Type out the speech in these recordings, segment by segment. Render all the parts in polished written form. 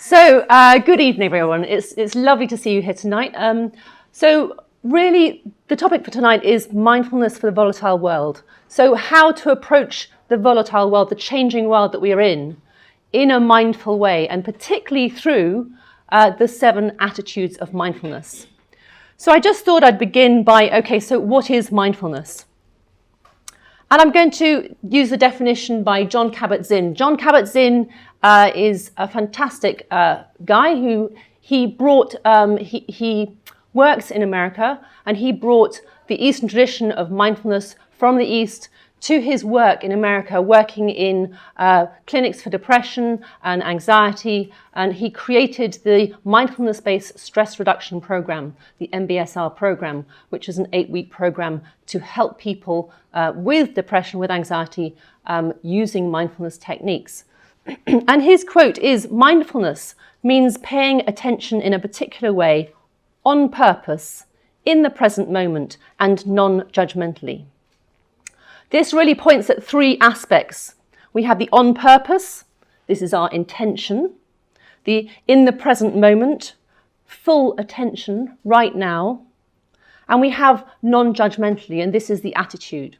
So, good evening, everyone. It's lovely to see you here tonight. So, really, the topic for tonight is mindfulness for the volatile world. So, how to approach the volatile world, the changing world that we are in a mindful way, and particularly through the 7 attitudes of mindfulness. So, I just thought I'd begin by, okay, so what is mindfulness? And I'm going to use the definition by Jon Kabat-Zinn. Jon Kabat-Zinn is a fantastic guy who he works in America, and he brought the Eastern tradition of mindfulness from the East to his work in America, working in clinics for depression and anxiety, and he created the mindfulness-based stress reduction program, the MBSR program, which is an 8-week program to help people with depression, with anxiety, using mindfulness techniques. And his quote is, "Mindfulness means paying attention in a particular way, on purpose, in the present moment, and non-judgmentally." This really points at 3 aspects. We have the on purpose, this is our intention, the in the present moment, full attention right now, and we have non-judgmentally, and this is the attitude.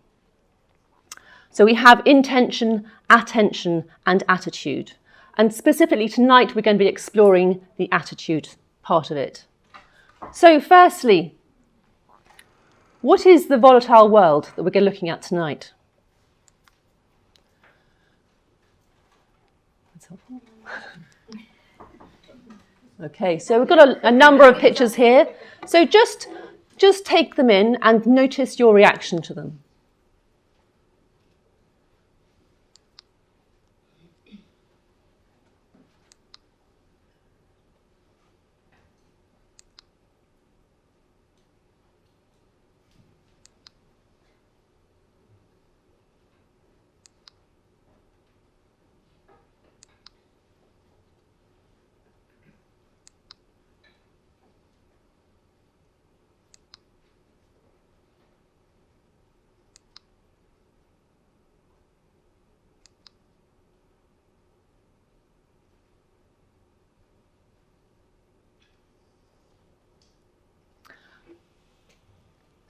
So we have intention, attention, and attitude. And specifically tonight, we're going to be exploring the attitude part of it. So firstly, what is the volatile world that we're looking at tonight? Okay, so we've got a number of pictures here. So just take them in and notice your reaction to them.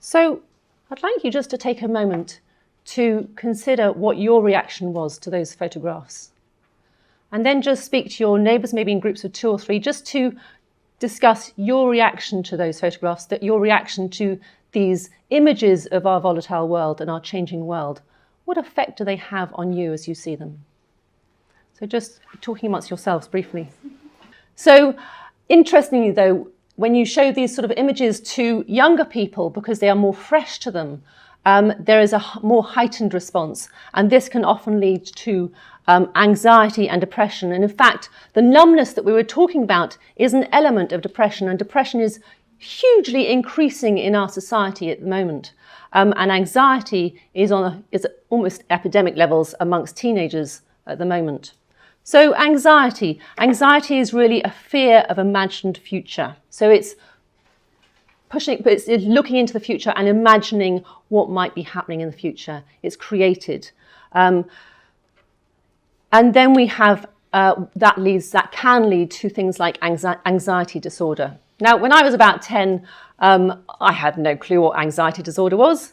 So I'd like you just to take a moment to consider what your reaction was to those photographs. And then just speak to your neighbours, maybe in groups of 2 or 3, just to discuss your reaction to those photographs, that your reaction to these images of our volatile world and our changing world. What effect do they have on you as you see them? So just talking amongst yourselves briefly. So interestingly though, when you show these sort of images to younger people, because they are more fresh to them, there is a more heightened response. And this can often lead to anxiety and depression. And in fact, the numbness that we were talking about is an element of depression. And depression is hugely increasing in our society at the moment. And anxiety is at almost epidemic levels amongst teenagers at the moment. So anxiety is really a fear of imagined future. So it's looking into the future and imagining what might be happening in the future. It's created. And then we have, that can lead to things like anxiety disorder. Now, when I was about 10, I had no clue what anxiety disorder was.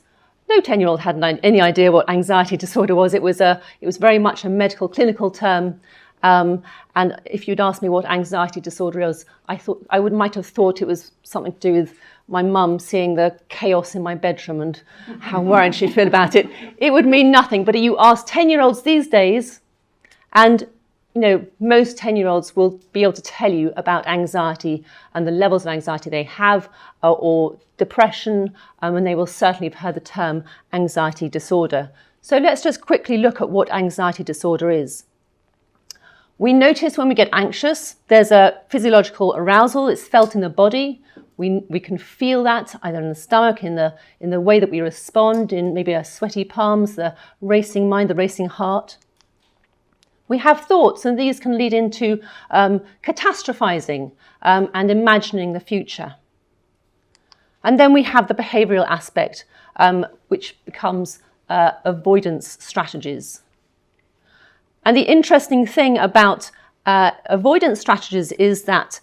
No 10-year-old had any idea what anxiety disorder was. It was very much a medical, clinical term. And if you'd asked me what anxiety disorder was, I might have thought it was something to do with my mum seeing the chaos in my bedroom and how worried she'd feel about it. It would mean nothing. But you ask 10-year-olds these days, and most 10-year-olds will be able to tell you about anxiety and the levels of anxiety they have, or depression, and they will certainly have heard the term anxiety disorder. So let's just quickly look at what anxiety disorder is. We notice when we get anxious, there's a physiological arousal. It's felt in the body. We can feel that either in the stomach, in the way that we respond, in maybe our sweaty palms, the racing mind, the racing heart. We have thoughts, and these can lead into catastrophizing and imagining the future. And then we have the behavioural aspect, which becomes avoidance strategies. And the interesting thing about avoidance strategies is that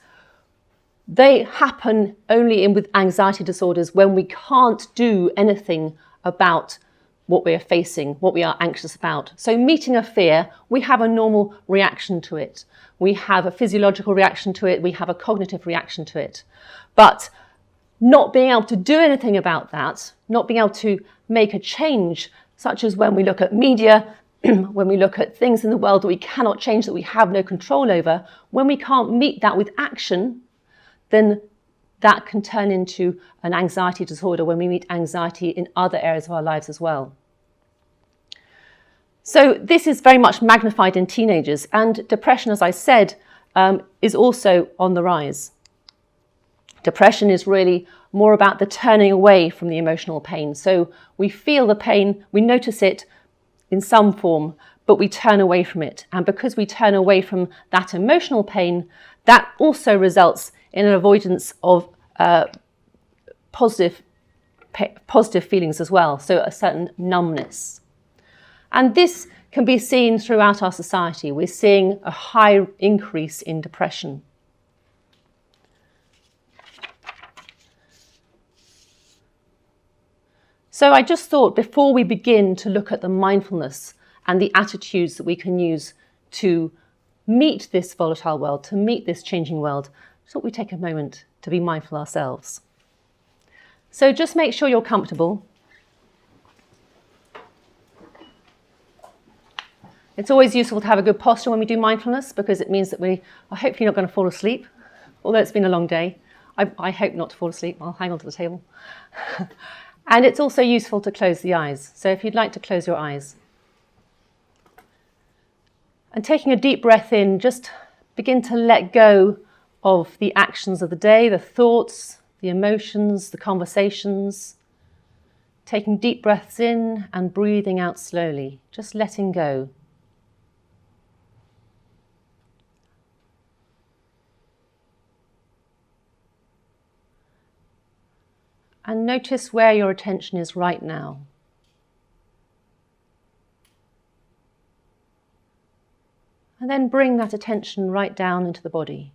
they happen only with anxiety disorders when we can't do anything about what we are facing, what we are anxious about. So meeting a fear, we have a normal reaction to it. We have a physiological reaction to it. We have a cognitive reaction to it. But not being able to do anything about that, not being able to make a change, such as when we look at media, when we look at things in the world that we cannot change, that we have no control over, when we can't meet that with action, then that can turn into an anxiety disorder when we meet anxiety in other areas of our lives as well. So this is very much magnified in teenagers, and depression, as I said, is also on the rise. Depression is really more about the turning away from the emotional pain. So we feel the pain, we notice it in some form, but we turn away from it. And because we turn away from that emotional pain, that also results in an avoidance of positive feelings as well. So a certain numbness. And this can be seen throughout our society. We're seeing a high increase in depression. So I just thought, before we begin to look at the mindfulness and the attitudes that we can use to meet this volatile world, to meet this changing world, I thought we'd take a moment to be mindful ourselves. So just make sure you're comfortable. It's always useful to have a good posture when we do mindfulness, because it means that we are hopefully not going to fall asleep, although it's been a long day. I hope not to fall asleep. I'll hang on to the table. And it's also useful to close the eyes. So if you'd like to close your eyes. And taking a deep breath in, just begin to let go of the actions of the day, the thoughts, the emotions, the conversations. Taking deep breaths in and breathing out slowly, just letting go. And notice where your attention is right now. And then bring that attention right down into the body.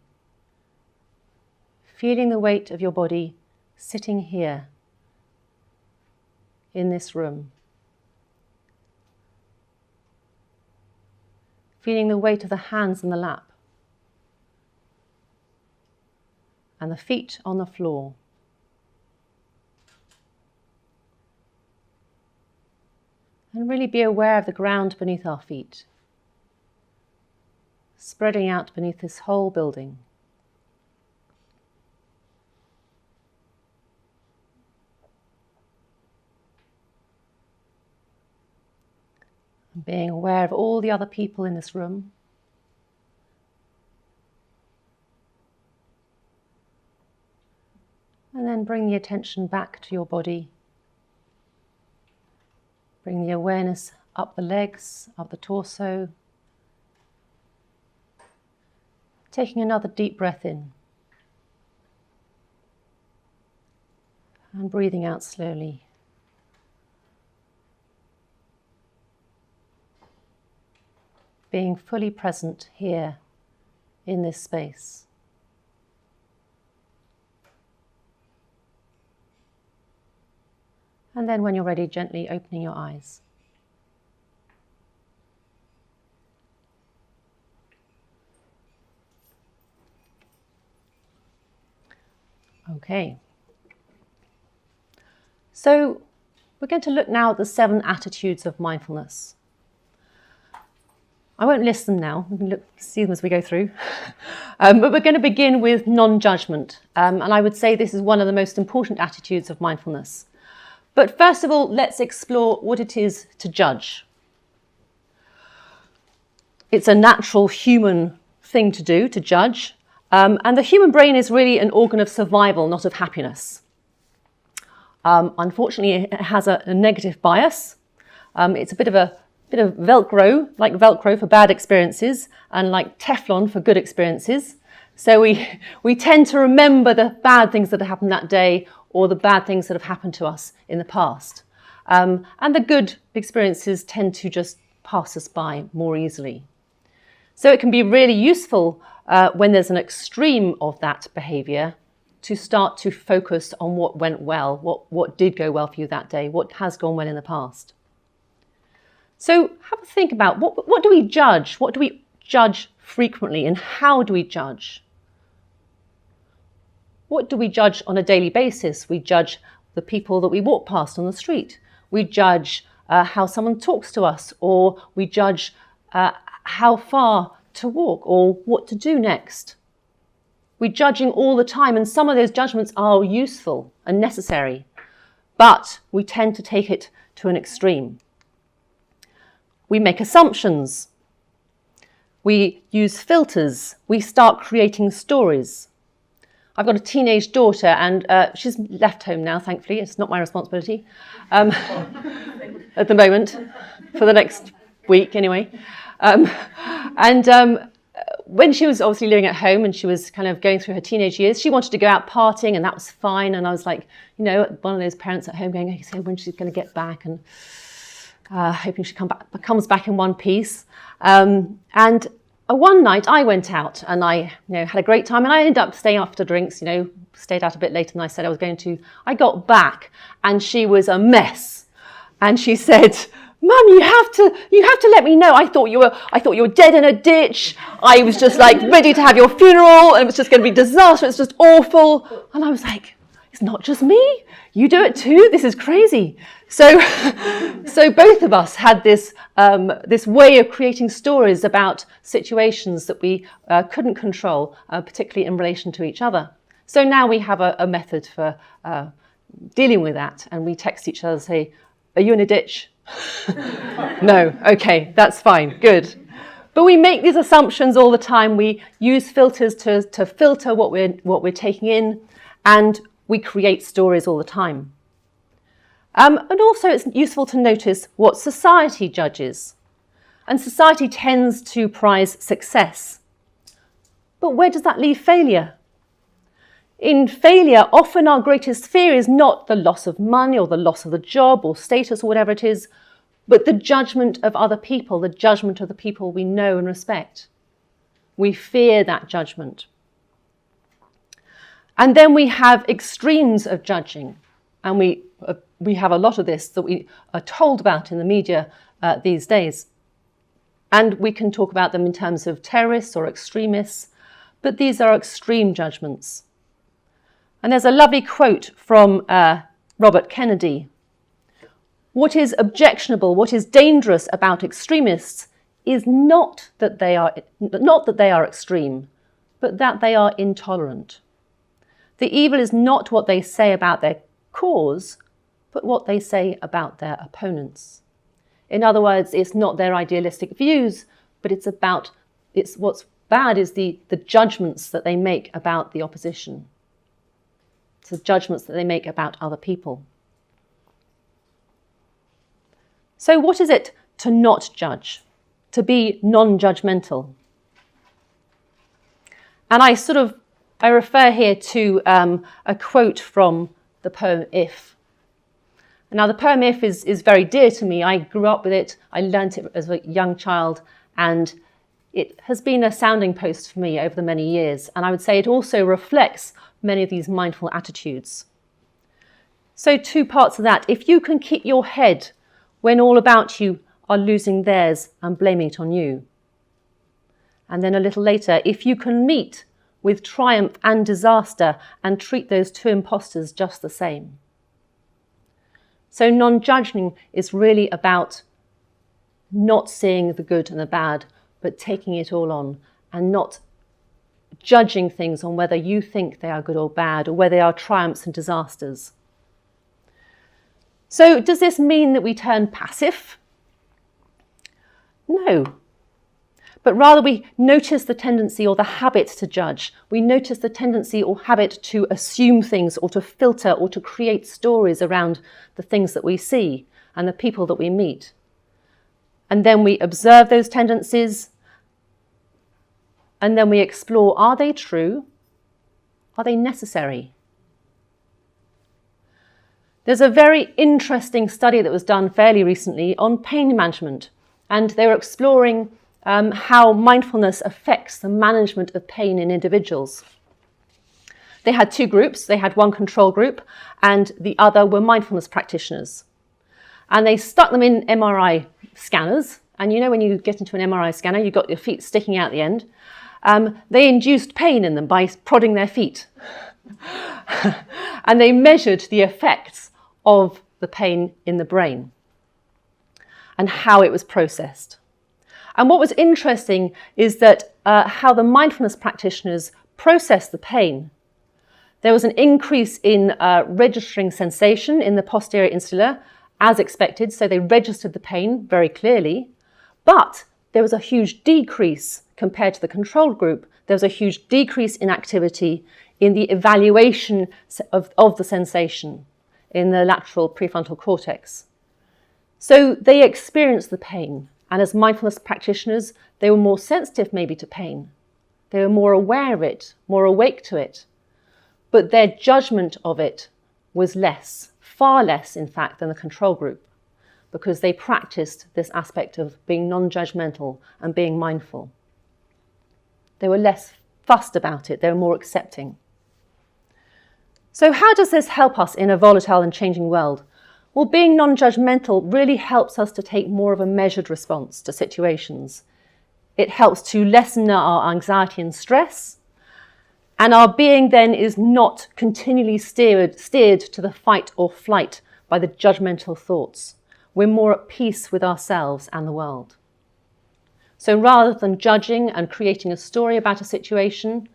Feeling the weight of your body sitting here in this room. Feeling the weight of the hands in the lap. And the feet on the floor. And really be aware of the ground beneath our feet, spreading out beneath this whole building. And being aware of all the other people in this room. And then bring the attention back to your body. Bring the awareness up the legs, up the torso. Taking another deep breath in. And breathing out slowly. Being fully present here in this space. And then when you're ready, gently opening your eyes. Okay. So we're going to look now at the 7 attitudes of mindfulness. I won't list them now. We can see them as we go through. But we're going to begin with non-judgment. And I would say this is one of the most important attitudes of mindfulness. But first of all, let's explore what it is to judge. It's a natural human thing to do, to judge. And the human brain is really an organ of survival, not of happiness. Unfortunately, it has a negative bias. It's a bit of Velcro, like Velcro for bad experiences, and like Teflon for good experiences. So we tend to remember the bad things that have happened that day, or the bad things that have happened to us in the past. And the good experiences tend to just pass us by more easily. So it can be really useful when there's an extreme of that behaviour to start to focus on what went well, what did go well for you that day, what has gone well in the past. So have a think about what do we judge? What do we judge frequently, and how do we judge? What do we judge on a daily basis? We judge the people that we walk past on the street. We judge how someone talks to us, or we judge how far to walk or what to do next. We're judging all the time, and some of those judgments are useful and necessary, but we tend to take it to an extreme. We make assumptions. We use filters. We start creating stories. I've got a teenage daughter, and she's left home now, thankfully. It's not my responsibility at the moment, for the next week anyway. When she was obviously living at home and she was kind of going through her teenage years, she wanted to go out partying, and that was fine. And I was like, one of those parents at home going, okay, when she's going to get back, and hoping she comes back in one piece. And one night I went out and I had a great time, and I ended up staying after drinks, stayed out a bit later than I said I was going to. I got back and she was a mess. And she said, Mum, you have to let me know. I thought you were dead in a ditch. I was just like ready to have your funeral, and it was just going to be disaster. It's just awful. And I was like, it's not just me. You do it too. This is crazy. So both of us had this way of creating stories about situations that we couldn't control, particularly in relation to each other. So now we have a method for dealing with that, and we text each other, say, "Are you in a ditch?" No. Okay, that's fine. Good. But we make these assumptions all the time. We use filters to filter what we're taking in, and we create stories all the time. And also it's useful to notice what society judges. And society tends to prize success. But where does that leave failure? In failure, often our greatest fear is not the loss of money or the loss of the job or status or whatever it is, but the judgment of other people, the judgment of the people we know and respect. We fear that judgment. And then we have extremes of judging, and we have a lot of this that we are told about in the media these days. And we can talk about them in terms of terrorists or extremists, but these are extreme judgments. And there's a lovely quote from Robert Kennedy. What is objectionable, what is dangerous about extremists is not that they are extreme, but that they are intolerant. The evil is not what they say about their cause, but what they say about their opponents. In other words, it's not their idealistic views, but it's what's bad is the judgments that they make about the opposition. It's the judgments that they make about other people. So what is it to not judge, to be non-judgmental? And I refer here to a quote from the poem If. Now the poem If is very dear to me. I grew up with it, I learnt it as a young child, and it has been a sounding post for me over the many years. And I would say it also reflects many of these mindful attitudes. So 2 parts of that. If you can keep your head when all about you are losing theirs and blaming it on you. And then a little later, if you can meet with triumph and disaster and treat those 2 impostors just the same. So non-judging is really about not seeing the good and the bad, but taking it all on and not judging things on whether you think they are good or bad, or whether they are triumphs and disasters. So does this mean that we turn passive? No. But rather we notice the tendency or the habit to judge. We notice the tendency or habit to assume things, or to filter, or to create stories around the things that we see and the people that we meet. And then we observe those tendencies, and then we explore, are they true? Are they necessary? There's a very interesting study that was done fairly recently on pain management, and they were exploring how mindfulness affects the management of pain in individuals. They had two groups. They had one control group and the other were mindfulness practitioners. And they stuck them in MRI scanners. And you know when you get into an MRI scanner, you've got your feet sticking out the end. They induced pain in them by prodding their feet. And they measured the effects of the pain in the brain and how it was processed. And what was interesting is that how the mindfulness practitioners processed the pain. There was an increase in registering sensation in the posterior insula, as expected, so they registered the pain very clearly, but there was a huge decrease compared to the control group. There was a huge decrease in activity in the evaluation of the sensation in the lateral prefrontal cortex. So they experienced the pain, and as mindfulness practitioners, they were more sensitive maybe to pain. They were more aware of it, more awake to it. But their judgment of it was less, far less in fact than the control group, because they practiced this aspect of being non-judgmental and being mindful. They were less fussed about it, they were more accepting. So how does this help us in a volatile and changing world? Well, being non-judgmental really helps us to take more of a measured response to situations. It helps to lessen our anxiety and stress. And our being then is not continually steered to the fight or flight by the judgmental thoughts. We're more at peace with ourselves and the world. So rather than judging and creating a story about a situation,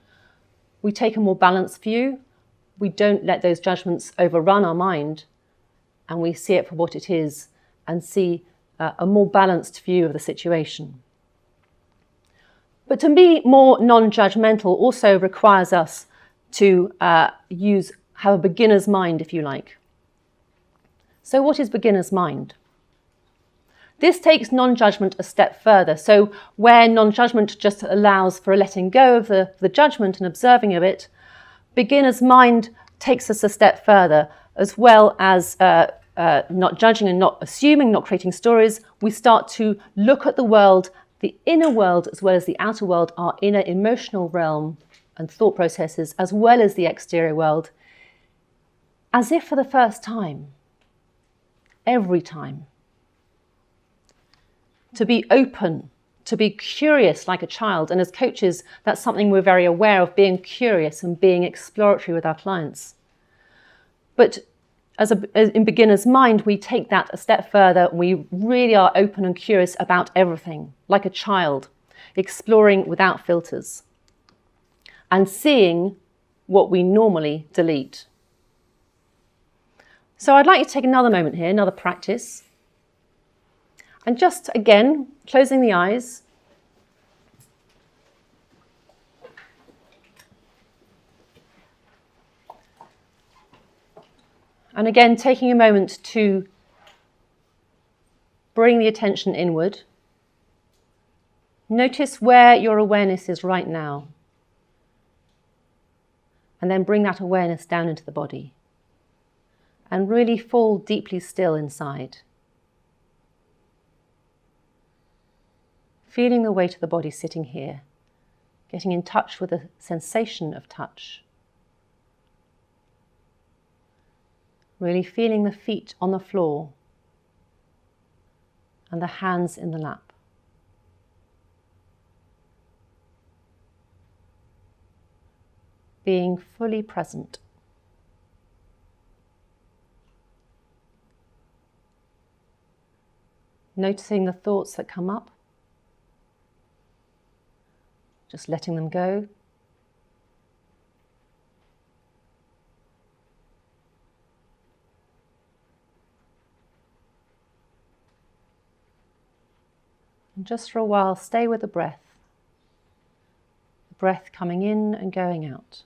we take a more balanced view. We don't let those judgments overrun our mind, and we see it for what it is and see a more balanced view of the situation. But to be more non-judgmental also requires us to have a beginner's mind, if you like. So what is beginner's mind? This takes non-judgment a step further. So where non-judgment just allows for a letting go of the judgment and observing of it, beginner's mind takes us a step further. As well as not judging and not assuming, not creating stories, we start to look at the world, the inner world as well as the outer world, our inner emotional realm and thought processes, as well as the exterior world, as if for the first time, every time. To be open, to be curious like a child. And as coaches, that's something we're very aware of, being curious and being exploratory with our clients. But in beginner's mind, we take that a step further. We really are open and curious about everything, like a child, exploring without filters and seeing what we normally delete. So I'd like you to take another moment here, another practice. And just again, closing the eyes. And again, taking a moment to bring the attention inward. Notice where your awareness is right now. And then bring that awareness down into the body. And really fall deeply still inside. Feeling the weight of the body sitting here. Getting in touch with the sensation of touch. Really feeling the feet on the floor and the hands in the lap. Being fully present. Noticing the thoughts that come up. Just letting them go. And just for a while, stay with the breath. The breath coming in and going out.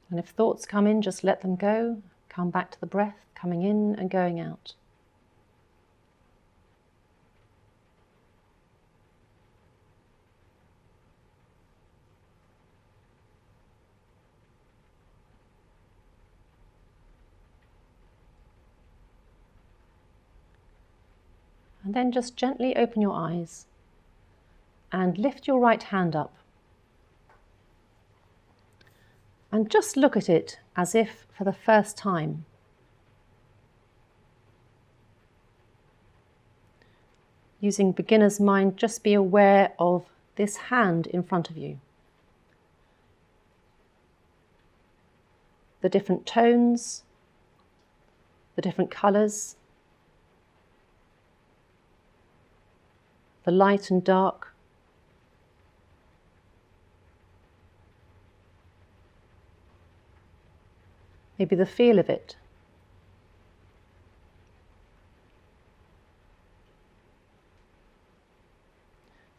And if thoughts come in, just let them go. Come back to the breath, coming in and going out. And then just gently open your eyes and lift your right hand up. And just look at it as if for the first time. Using beginner's mind, just be aware of this hand in front of you. The different tones, the different colours, the light and dark. Maybe the feel of it.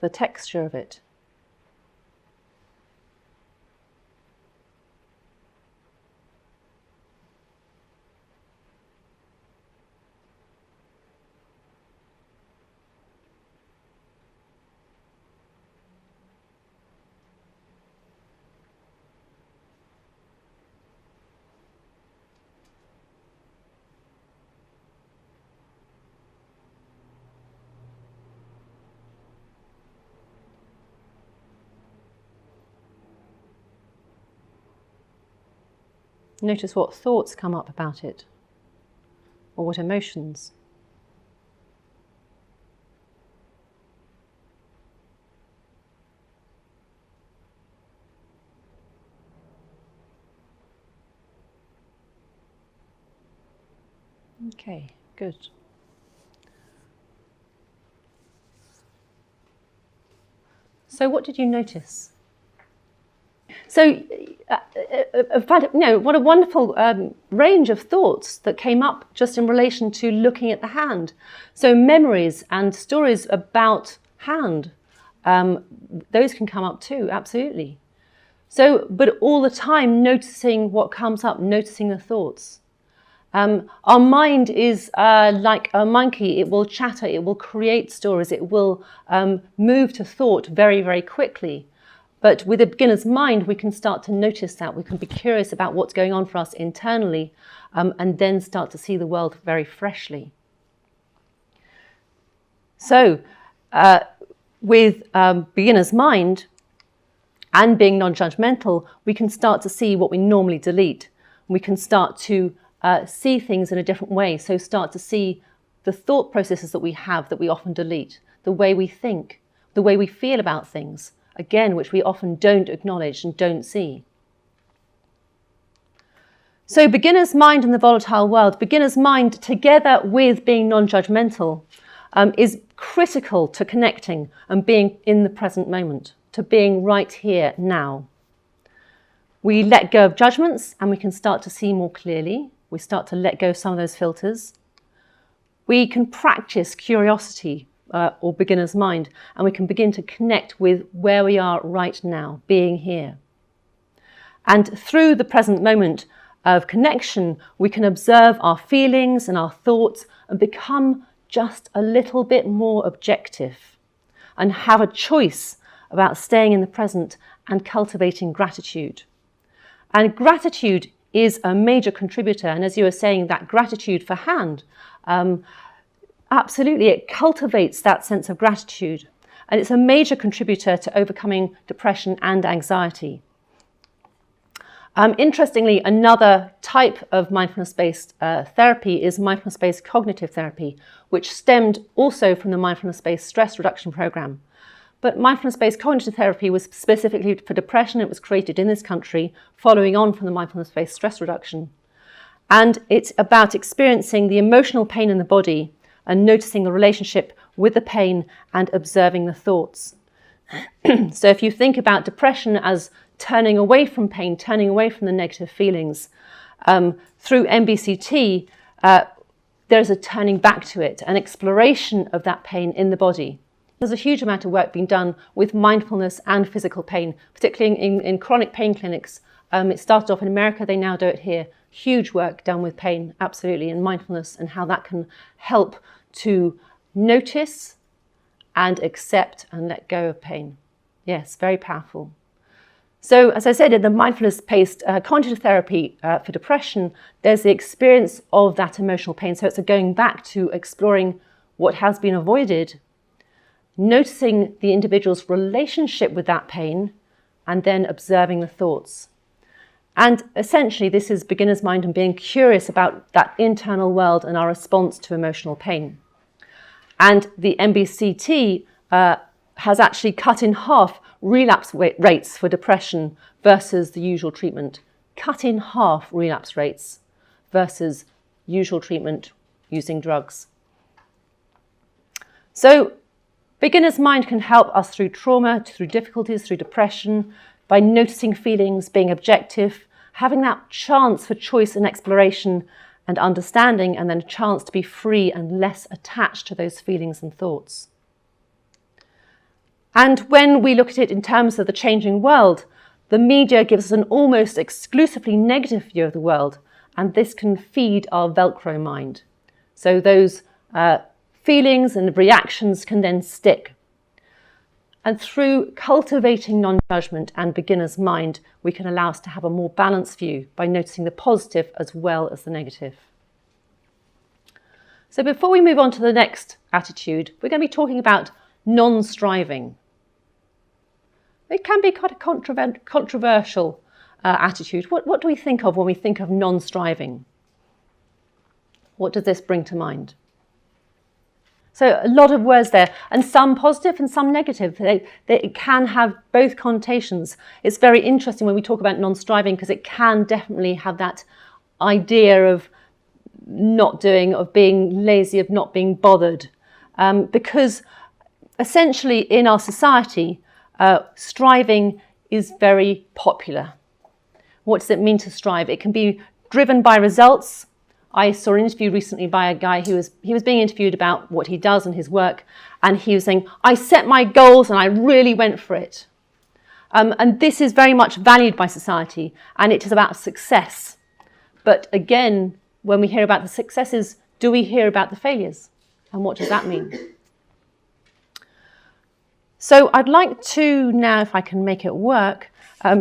The texture of it. Notice what thoughts come up about it, or what emotions. Okay, good. So what did you notice? So, what a wonderful range of thoughts that came up just in relation to looking at the hand. So memories and stories about hand, those can come up too, absolutely. So, but all the time noticing what comes up, noticing the thoughts. Our mind is like a monkey. It will chatter, it will create stories, it will move to thought very, very quickly. But with a beginner's mind, we can start to notice that. We can be curious about what's going on for us internally, and then start to see the world very freshly. So with beginner's mind and being non-judgmental, we can start to see what we normally delete. We can start to see things in a different way. So start to see the thought processes that we have that we often delete, the way we think, the way we feel about things, again, which we often don't acknowledge and don't see. So beginner's mind in the volatile world, beginner's mind together with being non-judgmental is critical to connecting and being in the present moment, to being right here now. We let go of judgments and we can start to see more clearly. We start to let go of some of those filters. We can practice curiosity or beginner's mind, and we can begin to connect with where we are right now, being here. And through the present moment of connection, we can observe our feelings and our thoughts and become just a little bit more objective and have a choice about staying in the present and cultivating gratitude. And gratitude is a major contributor. And as you were saying, that gratitude for hand, absolutely, it cultivates that sense of gratitude. And it's a major contributor to overcoming depression and anxiety. Interestingly, another type of mindfulness-based therapy is mindfulness-based cognitive therapy, which stemmed also from the mindfulness-based stress reduction program. But mindfulness-based cognitive therapy was specifically for depression. It was created in this country, following on from the mindfulness-based stress reduction. And it's about experiencing the emotional pain in the body and noticing the relationship with the pain and observing the thoughts. So if you think about depression as turning away from pain, turning away from the negative feelings, through MBCT, there's a turning back to it, an exploration of that pain in the body. There's a huge amount of work being done with mindfulness and physical pain, particularly in chronic pain clinics. It started off in America, they now do it here. Huge work done with pain, absolutely, and mindfulness and how that can help to notice and accept and let go of pain. Yes, very powerful. So as I said, in the mindfulness-based cognitive therapy for depression, there's the experience of that emotional pain. So it's a going back to exploring what has been avoided, noticing the individual's relationship with that pain, and then observing the thoughts. And essentially, this is beginner's mind and being curious about that internal world and our response to emotional pain. And the MBCT has actually cut in half relapse rates for depression versus the usual treatment. Cut in half relapse rates versus usual treatment using drugs. So beginner's mind can help us through trauma, through difficulties, through depression, by noticing feelings, being objective, having that chance for choice and exploration and understanding, and then a chance to be free and less attached to those feelings and thoughts. And when we look at it in terms of the changing world, the media gives us an almost exclusively negative view of the world, and this can feed our Velcro mind. So those feelings and reactions can then stick. And through cultivating non-judgment and beginner's mind, we can allow us to have a more balanced view by noticing the positive as well as the negative. So before we move on to the next attitude, we're going to be talking about non-striving. It can be quite a controversial attitude. What do we think of when we think of non-striving? What does this bring to mind? So a lot of words there, and some positive and some negative. They can have both connotations. It's very interesting when we talk about non-striving because it can definitely have that idea of not doing, of being lazy, of not being bothered. Because essentially in our society, striving is very popular. What does it mean to strive? It can be driven by results. I saw an interview recently by a guy who was being interviewed about what he does and his work, and he was saying, I set my goals and I really went for it. And this is very much valued by society, and it is about success. But again, when we hear about the successes, do we hear about the failures? And what does that mean? So I'd like to now, if I can make it work,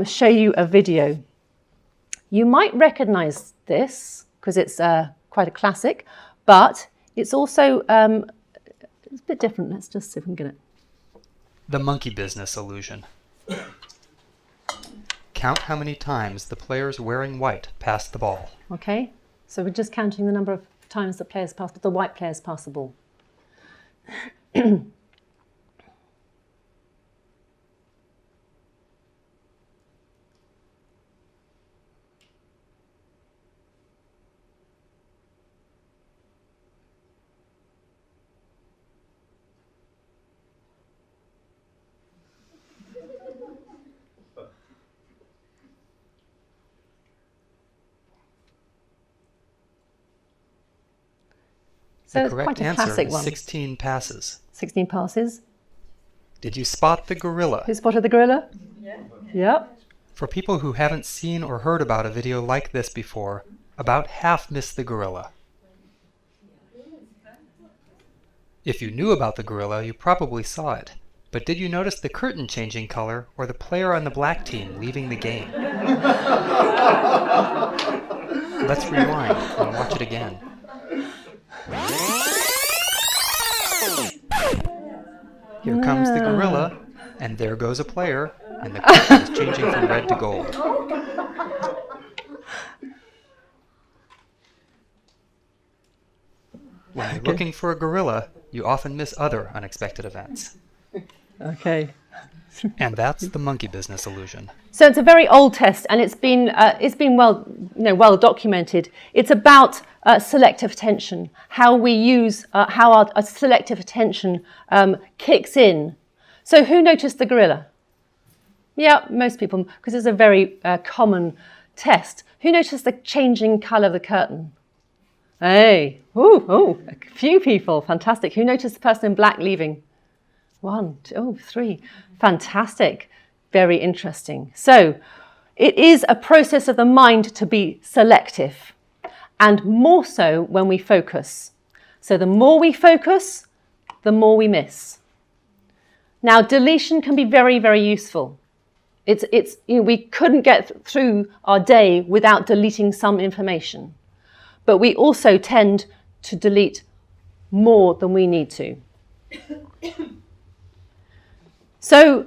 show you a video. You might recognize this, because it's quite a classic, but it's also it's a bit different. Let's just see if we can get it. The monkey business illusion. Count how many times the players wearing white pass the ball. Okay, so we're just counting the number of times the players pass, the white players pass the ball. So the correct answer is 16 passes. 16 passes. Did you spot the gorilla? Who spotted the gorilla? Yeah. Yep. For people who haven't seen or heard about a video like this before, about half missed the gorilla. If you knew about the gorilla, you probably saw it. But did you notice the curtain changing color or the player on the black team leaving the game? Let's rewind and watch it again. Here comes the gorilla, and there goes a player, and the curtain is changing from red to gold. When you're looking for a gorilla, you often miss other unexpected events. Okay. And that's the monkey business illusion. So it's a very old test, and it's been well documented. It's about selective attention, how we use how our selective attention kicks in. So who noticed the gorilla? Yeah, most people, because it's a very common test. Who noticed the changing colour of the curtain? Hey, a few people, fantastic. Who noticed the person in black leaving? 1, 2, 3. Fantastic. Very interesting. So it is a process of the mind to be selective, and more so when we focus. So the more we focus, the more we miss. Now, deletion can be very, very useful. We couldn't get through our day without deleting some information. But we also tend to delete more than we need to. So,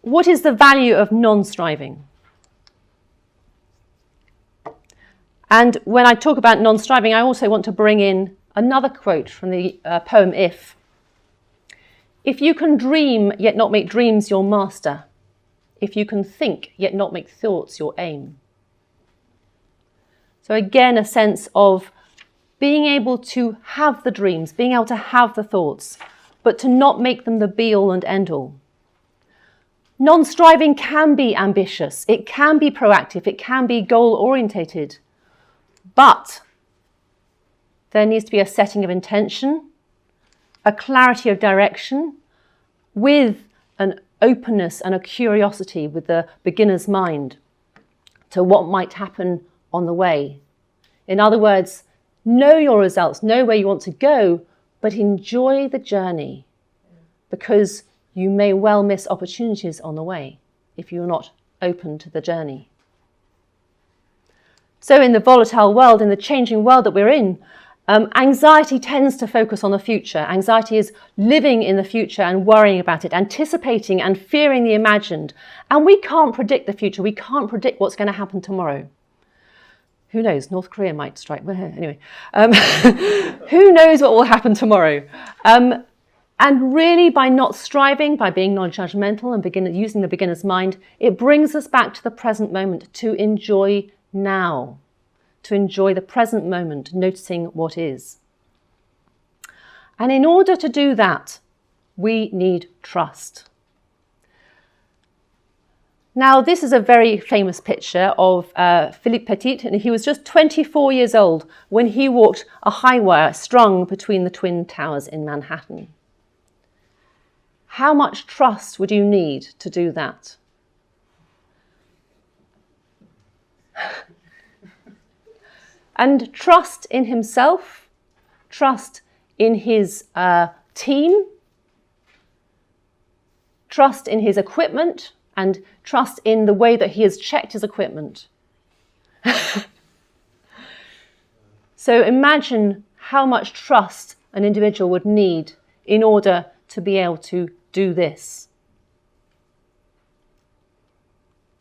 what is the value of non-striving? And when I talk about non-striving, I also want to bring in another quote from the poem If. If you can dream, yet not make dreams your master. If you can think, yet not make thoughts your aim. So again, a sense of being able to have the dreams, being able to have the thoughts, but to not make them the be-all and end-all. Non-striving can be ambitious, it can be proactive, it can be goal-orientated, but there needs to be a setting of intention, a clarity of direction, with an openness and a curiosity with the beginner's mind to what might happen on the way. In other words, know your results, know where you want to go, but enjoy the journey, because you may well miss opportunities on the way if you're not open to the journey. So in the volatile world, in the changing world that we're in, anxiety tends to focus on the future. Anxiety is living in the future and worrying about it, anticipating and fearing the imagined. And we can't predict the future. We can't predict what's going to happen tomorrow. Who knows? North Korea might strike. Well, anyway, who knows what will happen tomorrow? And really, by not striving, by being non-judgmental and using the beginner's mind, it brings us back to the present moment, to enjoy now, to enjoy the present moment, noticing what is. And in order to do that, we need trust. Now, this is a very famous picture of Philippe Petit, and he was just 24 years old when he walked a high wire strung between the Twin Towers in Manhattan. How much trust would you need to do that? And trust in himself, trust in his team, trust in his equipment, and trust in the way that he has checked his equipment. So imagine how much trust an individual would need in order to be able to do this.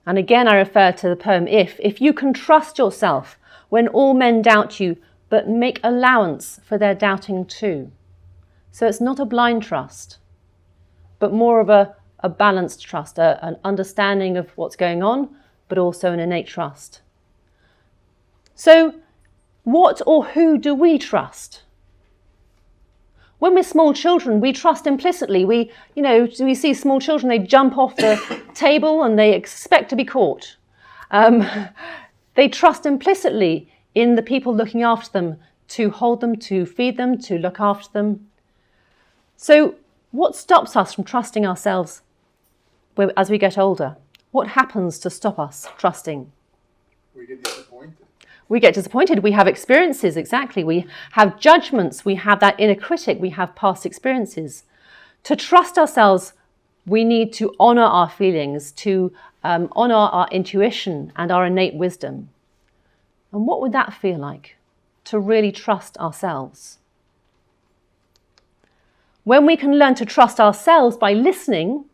And again, I refer to the poem If you can trust yourself when all men doubt you, but make allowance for their doubting too. So it's not a blind trust, but more of a balanced trust, an understanding of what's going on, but also an innate trust. So what or who do we trust? When we're small children, we trust implicitly. We see small children, they jump off the table and they expect to be caught. They trust implicitly in the people looking after them, to hold them, to feed them, to look after them. So what stops us from trusting ourselves as we get older? What happens to stop us trusting? We get disappointed. We get disappointed. We have experiences, exactly. We have judgments. We have that inner critic. We have past experiences. To trust ourselves, we need to honour our feelings, to honour our intuition and our innate wisdom. And what would that feel like, to really trust ourselves? When we can learn to trust ourselves by listening,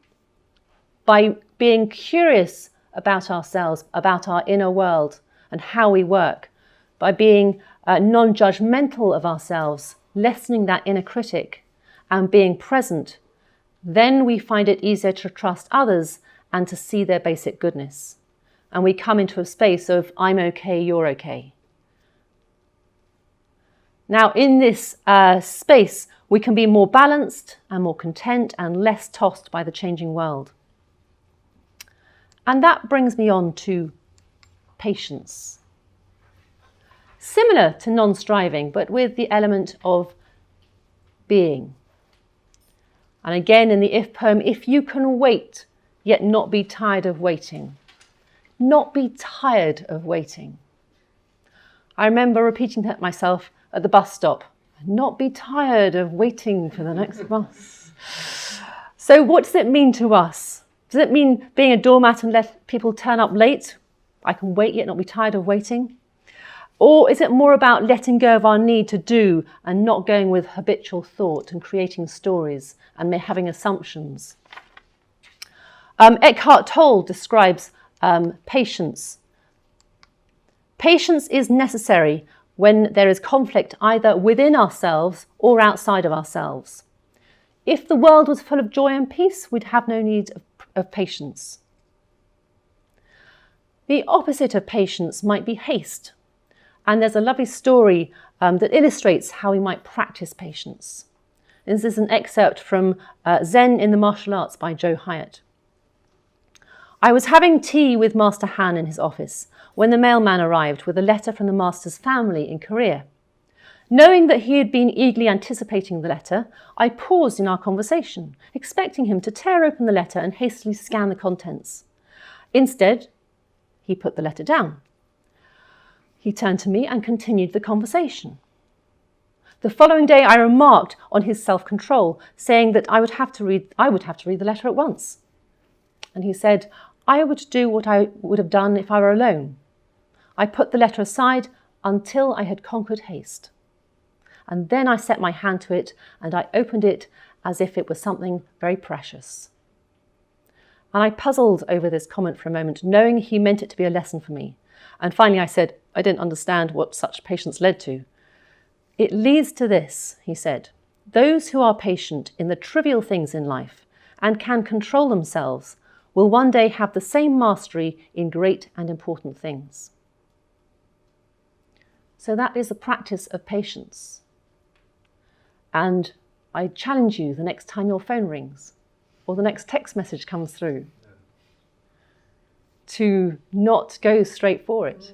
by being curious about ourselves, about our inner world and how we work, by being non-judgmental of ourselves, lessening that inner critic and being present, then we find it easier to trust others and to see their basic goodness. And we come into a space of, I'm okay, you're okay. Now, in this space, we can be more balanced and more content and less tossed by the changing world. And that brings me on to patience. Similar to non-striving, but with the element of being. And again, in the If poem, if you can wait, yet not be tired of waiting. Not be tired of waiting. I remember repeating that myself at the bus stop. Not be tired of waiting for the next bus. So what does it mean to us? Does it mean being a doormat and let people turn up late? I can wait yet not be tired of waiting? Or is it more about letting go of our need to do and not going with habitual thought and creating stories and having assumptions? Eckhart Tolle describes patience. Patience is necessary when there is conflict either within ourselves or outside of ourselves. If the world was full of joy and peace, we'd have no need of patience. The opposite of patience might be haste. And there's a lovely story that illustrates how we might practice patience. This is an excerpt from Zen in the Martial Arts by Joe Hyatt. I was having tea with Master Han in his office when the mailman arrived with a letter from the master's family in Korea. Knowing that he had been eagerly anticipating the letter, I paused in our conversation, expecting him to tear open the letter and hastily scan the contents. Instead, he put the letter down. He turned to me and continued the conversation. The following day, I remarked on his self-control, saying that I would have to read the letter at once. And he said, I would do what I would have done if I were alone. I put the letter aside until I had conquered haste. And then I set my hand to it and I opened it as if it was something very precious. And I puzzled over this comment for a moment, knowing he meant it to be a lesson for me. And finally I said, I didn't understand what such patience led to. It leads to this, he said. Those who are patient in the trivial things in life and can control themselves will one day have the same mastery in great and important things. So that is the practice of patience. And I challenge you the next time your phone rings or the next text message comes through to not go straight for it,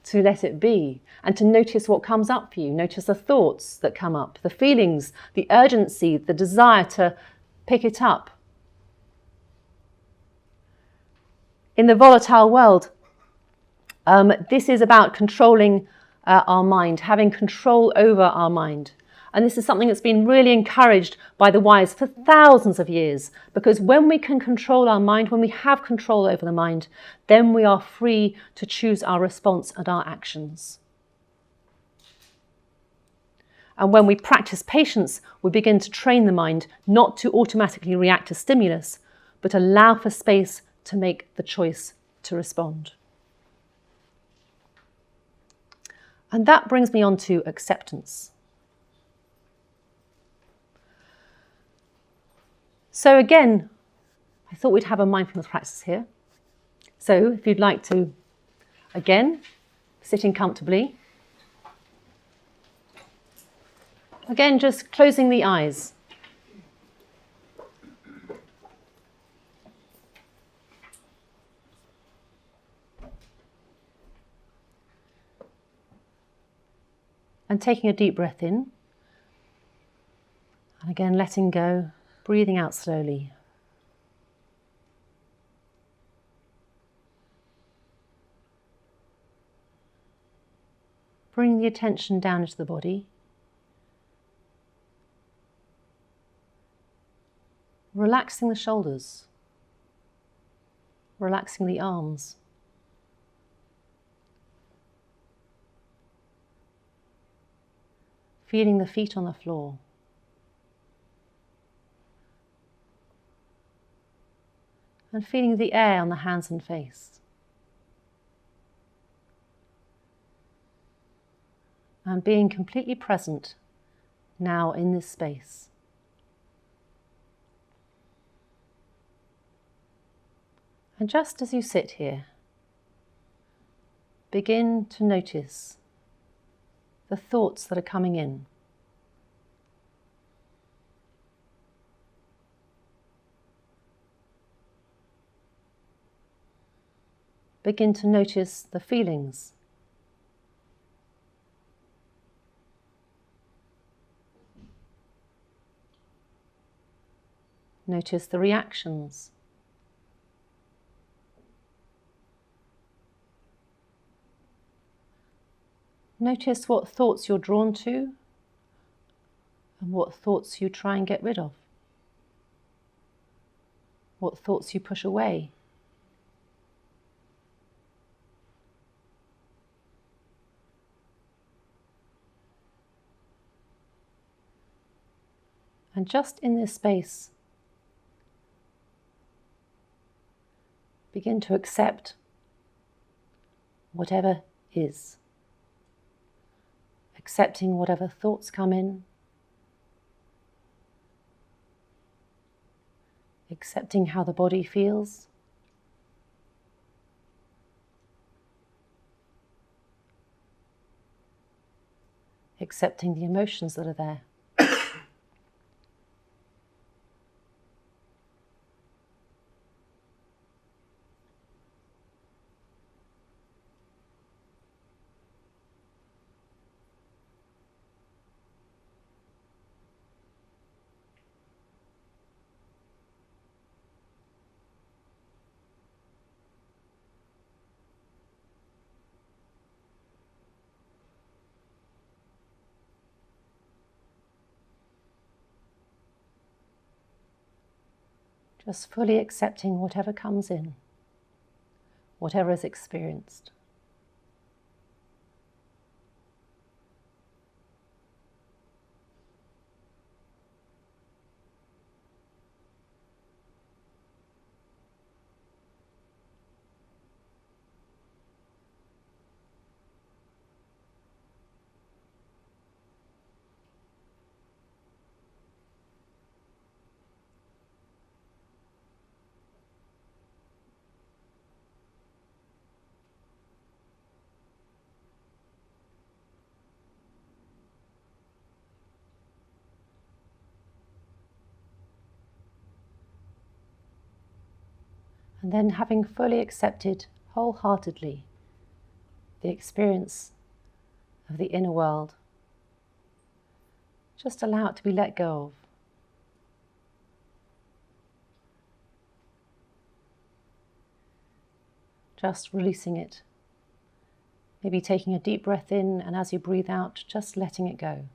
to let it be, and to notice what comes up for you. Notice the thoughts that come up, the feelings, the urgency, the desire to pick it up. In the volatile world, this is about controlling our mind, having control over our mind. And this is something that's been really encouraged by the wise for thousands of years, because when we can control our mind, when we have control over the mind, then we are free to choose our response and our actions. And when we practice patience, we begin to train the mind not to automatically react to stimulus, but allow for space to make the choice to respond. And that brings me on to acceptance. So again, I thought we'd have a mindfulness practice here. So if you'd like to, again, sitting comfortably. Again, just closing the eyes. And taking a deep breath in. And again, letting go. Breathing out slowly. Bring the attention down into the body. Relaxing the shoulders. Relaxing the arms. Feeling the feet on the floor. And feeling the air on the hands and face. And being completely present now in this space. And just as you sit here, begin to notice the thoughts that are coming in. Begin to notice the feelings. Notice the reactions. Notice what thoughts you're drawn to and what thoughts you try and get rid of. What thoughts you push away. And just in this space, begin to accept whatever is. Accepting whatever thoughts come in. Accepting how the body feels. Accepting the emotions that are there. Just fully accepting whatever comes in, whatever is experienced. And then having fully accepted wholeheartedly the experience of the inner world, just allow it to be let go of. Just releasing it. Maybe taking a deep breath in, and as you breathe out, just letting it go.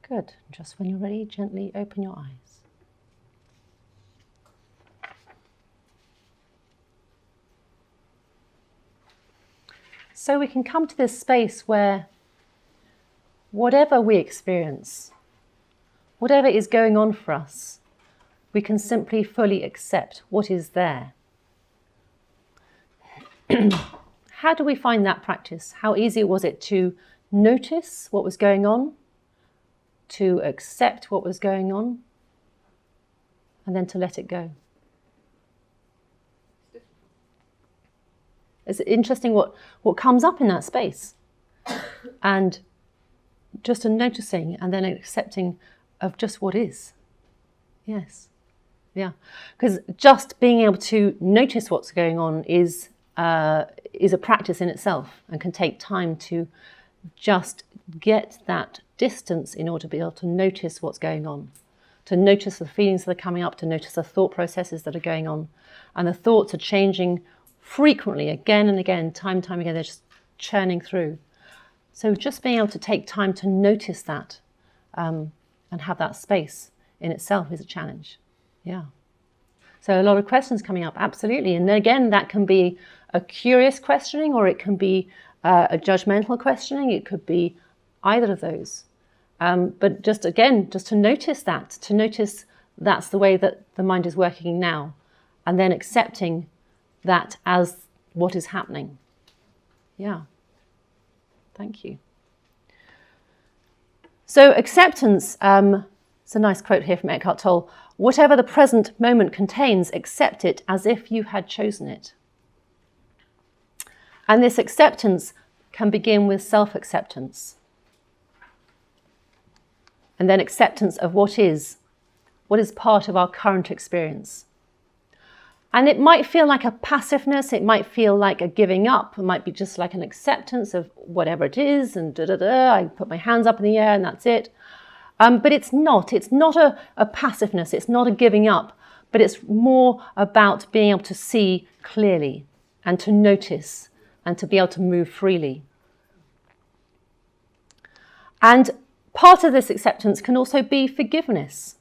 Good. Just when you're ready, gently open your eyes. So we can come to this space where whatever we experience, whatever is going on for us, we can simply fully accept what is there. How do we find that practice? How easy was it to notice what was going on, to accept what was going on, and then to let it go? It's interesting what comes up in that space. And just a noticing and then an accepting of just what is. Yes. Yeah. Because just being able to notice what's going on is a practice in itself, and can take time to just get that distance in order to be able to notice what's going on, to notice the feelings that are coming up, to notice the thought processes that are going on. And the thoughts are changing frequently, again and again, time and time again. They're just churning through. So just being able to take time to notice that and have that space in itself is a challenge. Yeah. So a lot of questions coming up, absolutely. And then again, that can be a curious questioning, or it can be a judgmental questioning. It could be either of those. But just again, just to notice that's the way that the mind is working now, and then accepting that as what is happening. Yeah. Thank you. So acceptance, it's a nice quote here from Eckhart Tolle: whatever the present moment contains, accept it as if you had chosen it. And this acceptance can begin with self-acceptance. And then acceptance of what is part of our current experience. And it might feel like a passiveness, it might feel like a giving up, it might be just like an acceptance of whatever it is, and I put my hands up in the air and that's it. But it's not a passiveness, it's not a giving up, but it's more about being able to see clearly. and to notice and to be able to move freely. And part of this acceptance can also be forgiveness.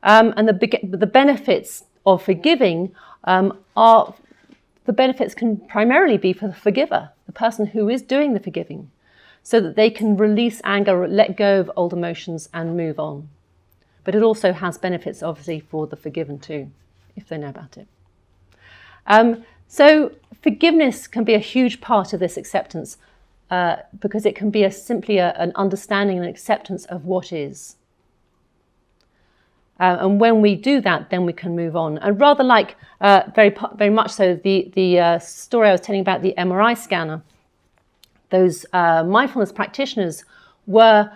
And the benefits of forgiving the benefits can primarily be for the forgiver, the person who is doing the forgiving, so that they can release anger, let go of old emotions and move on. But it also has benefits, obviously, for the forgiven too, if they know about it. So forgiveness can be a huge part of this acceptance because it can be simply an understanding and acceptance of what is. And when we do that, then we can move on. And rather like, very much so, the story I was telling about the MRI scanner, those mindfulness practitioners were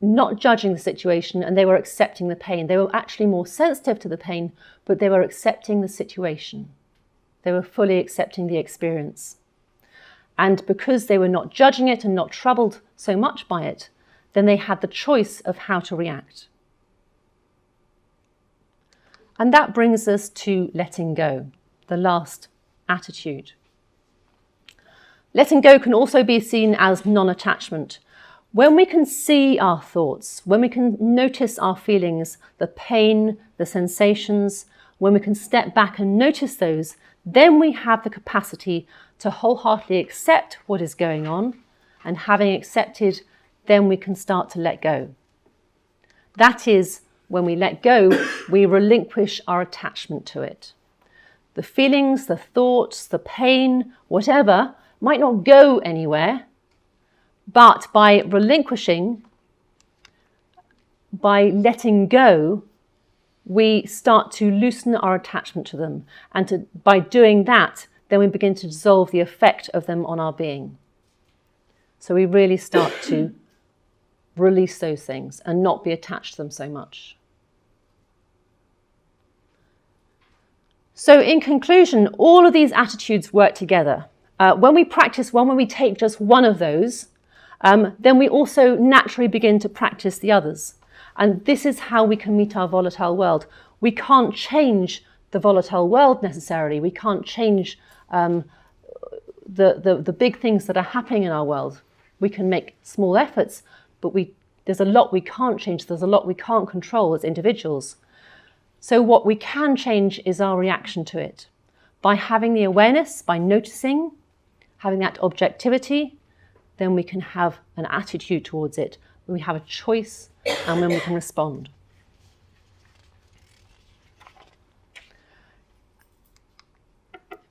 not judging the situation and they were accepting the pain. They were actually more sensitive to the pain, but they were accepting the situation. They were fully accepting the experience. And because they were not judging it and not troubled so much by it, then they had the choice of how to react. And that brings us to letting go, the last attitude. Letting go can also be seen as non-attachment. When we can see our thoughts, when we can notice our feelings, the pain, the sensations, when we can step back and notice those, then we have the capacity to wholeheartedly accept what is going on, and having accepted, then we can start to let go. That is, when we let go, we relinquish our attachment to it. The feelings, the thoughts, the pain, whatever, might not go anywhere, but by relinquishing, by letting go, we start to loosen our attachment to them. And by doing that, then we begin to dissolve the effect of them on our being. So we really start to release those things and not be attached to them so much. So in conclusion, all of these attitudes work together. When we practice one, when we take just one of those, then we also naturally begin to practice the others. And this is how we can meet our volatile world. We can't change the volatile world necessarily. We can't change the big things that are happening in our world. We can make small efforts, but there's a lot we can't change. There's a lot we can't control as individuals. So what we can change is our reaction to it. By having the awareness, by noticing, having that objectivity, then we can have an attitude towards it. We have a choice and then we can respond.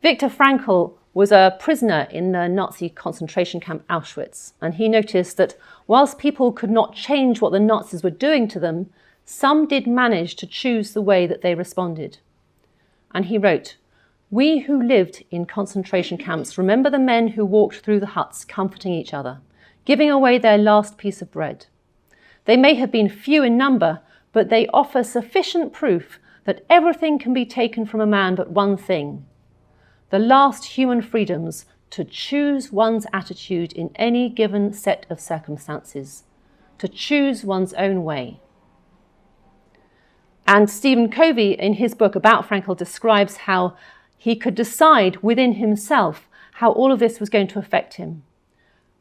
Viktor Frankl was a prisoner in the Nazi concentration camp Auschwitz, and he noticed that whilst people could not change what the Nazis were doing to them, some did manage to choose the way that they responded. And he wrote, "We who lived in concentration camps remember the men who walked through the huts comforting each other, giving away their last piece of bread. They may have been few in number, but they offer sufficient proof that everything can be taken from a man but one thing, the last human freedoms to choose one's attitude in any given set of circumstances, to choose one's own way." And Stephen Covey, in his book about Frankl, describes how he could decide within himself how all of this was going to affect him,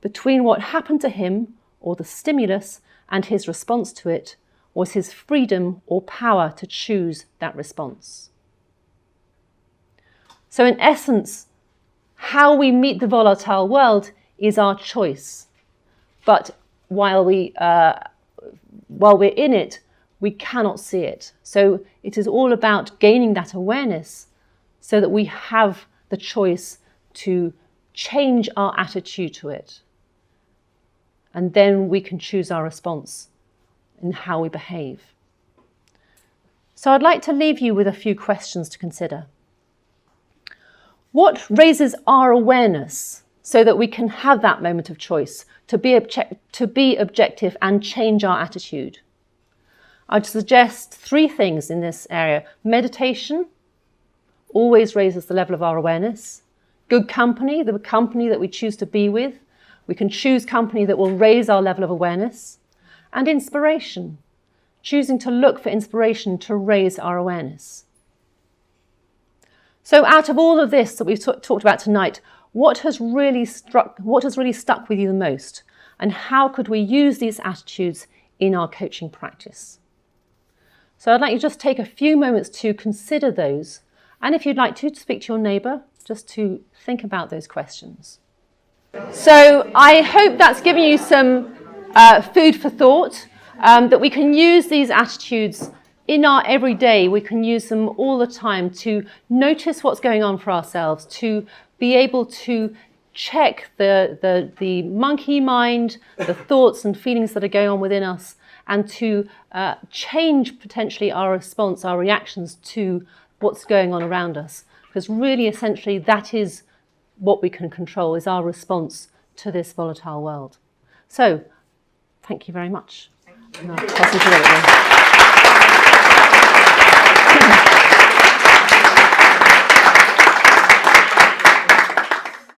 between what happened to him, or the stimulus, and his response to it, was his freedom or power to choose that response. So in essence, how we meet the volatile world is our choice. But while we're in it, we cannot see it. So it is all about gaining that awareness so that we have the choice to change our attitude to it. And then we can choose our response in how we behave. So I'd like to leave you with a few questions to consider. What raises our awareness so that we can have that moment of choice, to be objective and change our attitude? I'd suggest 3 things in this area. Meditation always raises the level of our awareness. Good company, the company that we choose to be with. We can choose company that will raise our level of awareness. And inspiration, choosing to look for inspiration to raise our awareness. So out of all of this that we've talked about tonight, what has really stuck with you the most? And how could we use these attitudes in our coaching practice? So I'd like you to just take a few moments to consider those. And if you'd like to speak to your neighbour, just to think about those questions. So I hope that's given you some food for thought, that we can use these attitudes in our everyday. We can use them all the time to notice what's going on for ourselves, to be able to check the monkey mind, the thoughts and feelings that are going on within us, and to change potentially our response, our reactions to what's going on around us. Because really, essentially, that is what we can control, is our response to this volatile world. So, thank you very much. Thank you.